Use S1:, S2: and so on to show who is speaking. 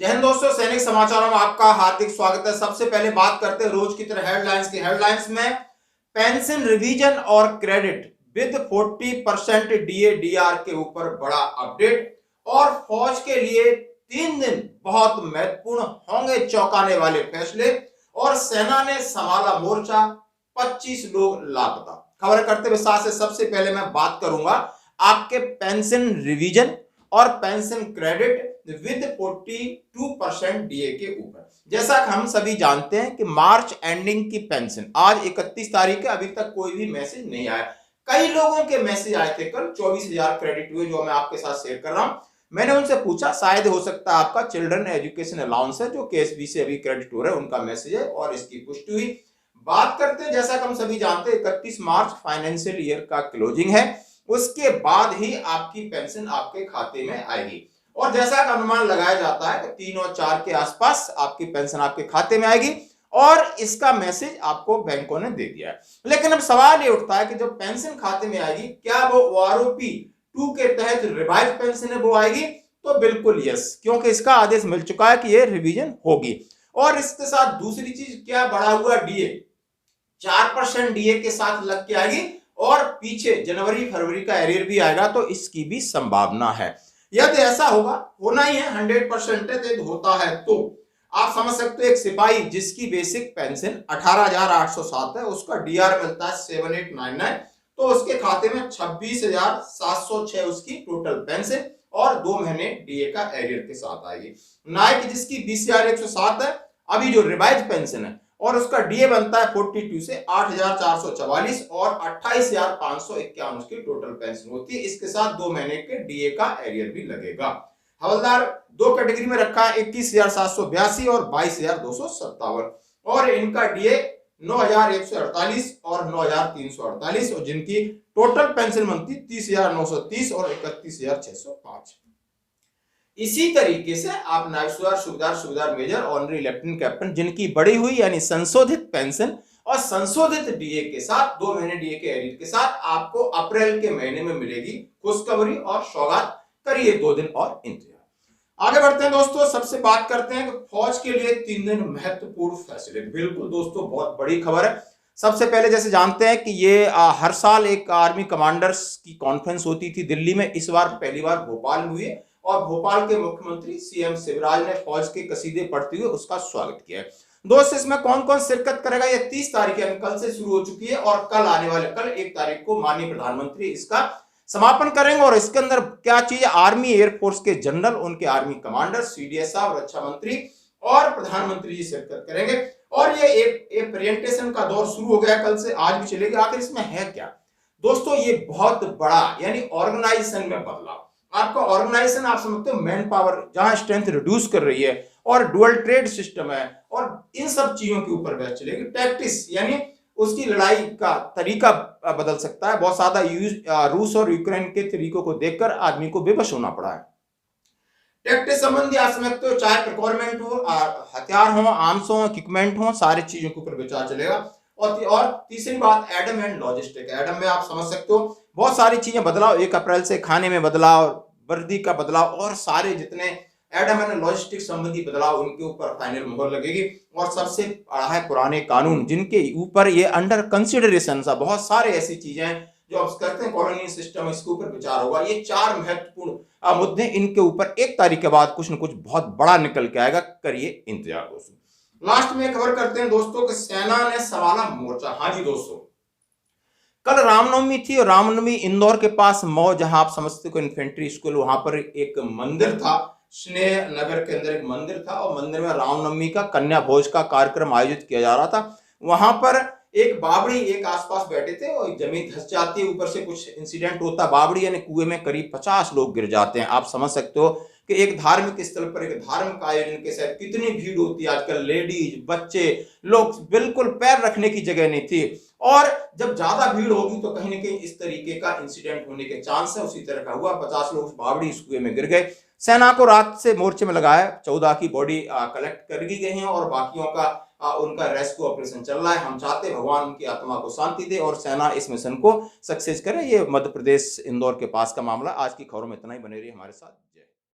S1: जय हिंद दोस्तों, सैनिक समाचारों में आपका हार्दिक स्वागत है। सबसे पहले बात करते हैं रोज की तरह हेडलाइंस की। हेडलाइंस में पेंशन रिवीजन और क्रेडिट विद 40% डीए डीआर के ऊपर बड़ा अपडेट। और फौज के लिए 3 दिन बहुत महत्वपूर्ण होंगे, चौंकाने वाले फैसले। और सेना ने संभाला मोर्चा, 25 लोग लापता। खबर करते विस्तार से। सबसे पहले मैं बात करूंगा आपके पेंशन रिवीजन और पेंशन क्रेडिट विद 42% डीए के ऊपर। जैसा कि हम सभी जानते हैं कि मार्च एंडिंग की पेंशन आज 31 तारीख है, अभी तक कोई भी मैसेज नहीं आया। कई लोगों के मैसेज आए थे कल, 24,000 क्रेडिट हुए, जो मैं आपके साथ शेयर कर रहा हूं। मैंने उनसे पूछा, शायद हो सकता है आपका चिल्ड्रन एजुकेशन अलाउंस है जो केएसबी से अभी क्रेडिट हो रहा है, उनका मैसेज है और इसकी पुष्टि हुई। बात करते हैं, जैसा कि हम सभी जानते हैं 31 मार्च फाइनेंशियल ईयर का क्लोजिंग है, उसके बाद ही आपकी पेंशन आपके खाते में आएगी। और जैसा कि अनुमान लगाया जाता है कि 3 और 4 के आसपास आपकी पेंशन आपके खाते में आएगी और इसका मैसेज आपको बैंकों ने दे दिया है। लेकिन अब सवाल ये उठता है कि जब पेंशन खाते में आएगी, क्या वो ओआरओपी 2 के तहत रिवाइज पेंशन है वो आएगी? तो बिल्कुल यस, क्योंकि इसका आदेश मिल चुका है कि ये रिवीजन होगी। और इसके साथ दूसरी चीज, क्या बढ़ा हुआ डीए 4% डीए के साथ लग के आएगी और पीछे जनवरी फरवरी का एरियर भी आएगा, तो इसकी भी संभावना है। यदि ऐसा होगा, होना ही है, 100% होता है, तो आप समझ सकते हो एक सिपाही जिसकी बेसिक पेंशन 18,807 है, उसका डीआर मिलता है 7899, तो उसके खाते में 26,706 उसकी टोटल पेंशन और 2 महीने डीए का एरियर के साथ आएगी। नायक जिसकी 20,107 है, अभी जो रिवाइज पेंशन है, और उसका डीए बनता है 42 से 8,444 और 28,551 उसकी टोटल पेंशन होती है। इसके साथ 2 महीने के डीए का एरियर भी लगेगा। हवलदार 2 कैटेगरी में रखा है, 21,782 और 22,257, और इनका डीए 9,148 और 9,348, और जिनकी टोटल पेंशन बनती 30,930 और 31,605। इसी तरीके से आप नायब सूबेदार, सूबेदार मेजर, ऑनरी लेफ्टिनेंट कैप्टन, जिनकी बढ़ी हुई यानी संशोधित पेंशन और संशोधित डीए के साथ 2 महीने डीए के एरियर के साथ आपको अप्रैल के महीने में मिलेगी खुशखबरी और सौगात। करिए 2 दिन और इंतजार। आगे बढ़ते हैं दोस्तों, सबसे बात करते हैं कि फौज के लिए 3 दिन महत्वपूर्ण फैसले। बिल्कुल दोस्तों, बहुत बड़ी खबर है। सबसे पहले जैसे जानते हैं कि ये हर साल एक आर्मी कमांडर्स की कॉन्फ्रेंस होती थी दिल्ली में, इस बार पहली बार भोपाल में हुई है और भोपाल के मुख्यमंत्री सीएम शिवराज ने फौज के कसीदे पढ़ते हुए उसका स्वागत किया है। दोस्तों, इसमें कौन कौन शिरकत करेगा? ये 30 तारीख यानी कल से शुरू हो चुकी है और कल आने वाले कल 1 तारीख को माननीय प्रधानमंत्री इसका समापन करेंगे। और इसके अंदर क्या चीज, आर्मी एयरफोर्स के जनरल, उनके आर्मी कमांडर, सीडीएस साहब, रक्षा मंत्री और प्रधानमंत्री जी शिरकत करेंगे। और ये एक प्रेजेंटेशन का दौर शुरू हो गया कल से, आज भी चलेगी। आखिर इसमें है क्या दोस्तों? ये बहुत बड़ा यानी ऑर्गेनाइजेशन में बदलाव। आपका ऑर्गेनाइजेशन आप समझते हो, मैन पावर जहां स्ट्रेंथ रिड्यूस कर रही है और डुअल ट्रेड सिस्टम है, और इन सब चीजों के ऊपर बहस चलेगी। टैक्टिक्स यानी उसकी लड़ाई का तरीका बदल सकता है। बहुत ज्यादा रूस और यूक्रेन के तरीकों को देखकर आदमी को बेबस होना पड़ा है। टैक्टिक्स संबंधी आप समझते हो, चाहे प्रिक्वायरमेंट हो, हथियार हो, आर्म्स हो, इक्विपमेंट हो, सारी चीजों के ऊपर विचार चलेगा। और तीसरी बात, एडम एंड लॉजिस्टिक। एडम में आप समझ सकते हो बहुत सारी चीजें बदलाव, 1 अप्रैल से खाने में बदलाव, वर्दी का बदलाव और सारे जितने एडम एंड लॉजिस्टिक संबंधी बदलाव, उनके ऊपर फाइनल मुहर लगेगी। और सबसे बड़ा है पुराने कानून, जिनके ऊपर ये अंडर कंसिडरेशन सा बहुत सारे ऐसी चीजें हैं जो आप करते हैं कॉलोनी सिस्टम, इसके ऊपर विचार होगा। ये 4 महत्वपूर्ण मुद्दे, इनके ऊपर 1 तारीख के बाद कुछ न कुछ बहुत बड़ा निकल के आएगा। करिए इंतजार दोस्तों। लास्ट में खबर करते हैं दोस्तों कि सेना ने संभाला मोर्चा। हाँ जी दोस्तों, कल रामनवमी थी और रामनवमी इंदौर के पास मऊ, जहां आप समझते हो इन्फेंट्री स्कूल, वहां पर एक मंदिर था, स्नेह नगर के अंदर एक मंदिर था, और मंदिर में रामनवमी का कन्या भोज का कार्यक्रम आयोजित किया जा रहा था। वहां पर एक बावड़ी, एक आसपास बैठे थे और जमीन धंस जाती है, ऊपर से कुछ इंसिडेंट होता है। बावड़ी यानी कुएं में करीब 50 लोग गिर जाते हैं। आप समझ सकते हो कि एक धार्मिक स्थल पर एक धार्मिक आयोजन के साथ कितनी भीड़ होती है। आजकल लेडीज, बच्चे लोग, बिल्कुल पैर रखने की जगह नहीं थी। और जब ज्यादा भीड़ होगी तो कहीं ना कहीं इस तरीके का इंसिडेंट होने के चांस है। उसी तरह का हुआ, 50 लोग बावड़ी इस कुएं में गिर गए। सेना को रात से मोर्चे में लगाया, 14 की बॉडी कलेक्ट कर दी गई है और बाकियों का उनका रेस्क्यू ऑपरेशन चल रहा है। हम चाहते हैं भगवान उनकी आत्मा को शांति दे और सेना इस मिशन को सक्सेस करे। ये मध्य प्रदेश इंदौर के पास का मामला। आज की खबरों में इतना ही, बने रहिए हमारे साथ।